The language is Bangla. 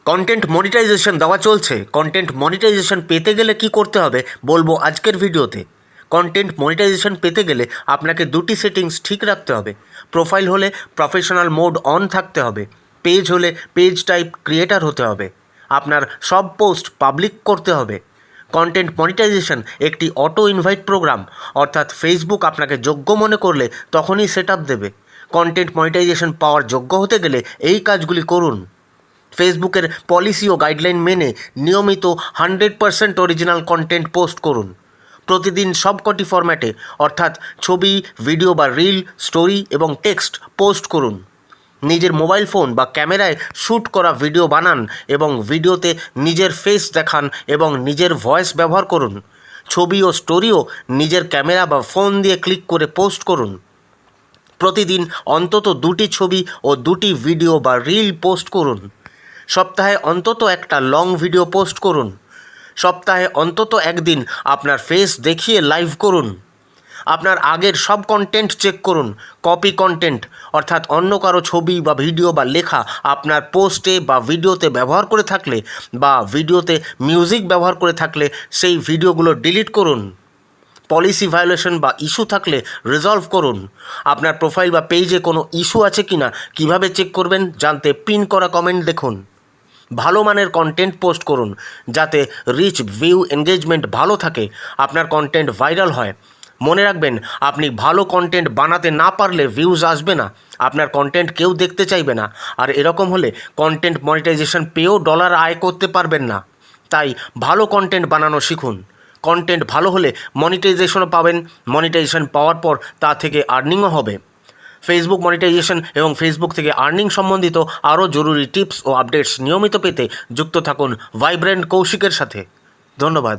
কন্টেন্ট মনিটাইজেশন দেওয়া চলছে। কন্টেন্ট মনিটাইজেশন পেতে গেলে কি করতে হবে বলবো আজকের ভিডিওতে। কন্টেন্ট মনিটাইজেশন পেতে গেলে আপনাকে দুটি সেটিংস ঠিক রাখতে হবে। প্রোফাইল হলে প্রফেশনাল মোড অন থাকতে হবে, পেজ হলে পেজ টাইপ ক্রিয়েটার হতে হবে, আপনার সব পোস্ট পাবলিক করতে হবে। কন্টেন্ট মনিটাইজেশন একটি অটো ইনভাইট প্রোগ্রাম, অর্থাৎ ফেসবুক আপনাকে যোগ্য মনে করলে তখনই সেট আপ দেবে। কন্টেন্ট মনিটাইজেশন পাওয়ার যোগ্য হতে গেলে এই কাজগুলি করুন। ফেসবুকের পলিসি ও গাইডলাইন মেনে নিয়মিত 100% অরিজিনাল কন্টেন্ট পোস্ট করুন। প্রতিদিন সবকটি ফরম্যাটে অর্থাৎ ছবি, ভিডিও বা রিল, স্টোরি এবং টেক্সট পোস্ট করুন। নিজের মোবাইল ফোন বা ক্যামেরায় শ্যুট করা ভিডিও বানান এবং ভিডিওতে নিজের ফেস দেখান এবং নিজের ভয়েস ব্যবহার করুন। ছবি ও স্টোরিও নিজের ক্যামেরা বা ফোন দিয়ে ক্লিক করে পোস্ট করুন। প্রতিদিন অন্তত 2টি ছবি ও 2টি ভিডিও বা রিল পোস্ট করুন। সপ্তাহে অন্তত একটা লং ভিডিও পোস্ট করুন। সপ্তাহে অন্তত একদিন আপনার ফেস দেখিয়ে লাইভ করুন। আপনার আগের সব কন্টেন্ট চেক করুন। কপি কন্টেন্ট অর্থাৎ অন্য কারো ছবি বা ভিডিও বা লেখা আপনার পোস্টে বা ভিডিওতে ব্যবহার করে থাকলে বা ভিডিওতে মিউজিক ব্যবহার করে থাকলে সেই ভিডিওগুলো ডিলিট করুন। পলিসি ভায়োলেশন বা ইস্যু থাকলে রিজলভ করুন। আপনার প্রোফাইল বা পেজে কোনো ইস্যু আছে কিনা কিভাবে চেক করবেন জানতে পিন করা কমেন্ট দেখুন। ভালো মানের কন্টেন্ট পোস্ট করুন যাতে রিচ, ভিউ, এনগেজমেন্ট ভালো থাকে, আপনার কন্টেন্ট ভাইরাল হয়। মনে রাখবেন, আপনি ভালো কন্টেন্ট বানাতে না পারলে ভিউজ আসবে না, আপনার কন্টেন্ট কেউ দেখতে চাইবে না, আর এরকম হলে কন্টেন্ট মনিটাইজেশন পেয়েও ডলার আয় করতে পারবেন না। তাই ভালো কন্টেন্ট বানানো শিখুন। কন্টেন্ট ভালো হলে মনিটাইজেশনও পাবেন, মনিটাইজেশন পাওয়ার পর তা থেকে আর্নিংও হবে। ফেসবুক মনিটাইজেশন এবং ফেসবুক থেকে আর্নিং সম্বন্ধিত আরও জরুরি টিপস ও আপডেটস নিয়মিত পেতে যুক্ত থাকুন ভাইব্রেন্ট কৌশিকের সাথে। ধন্যবাদ।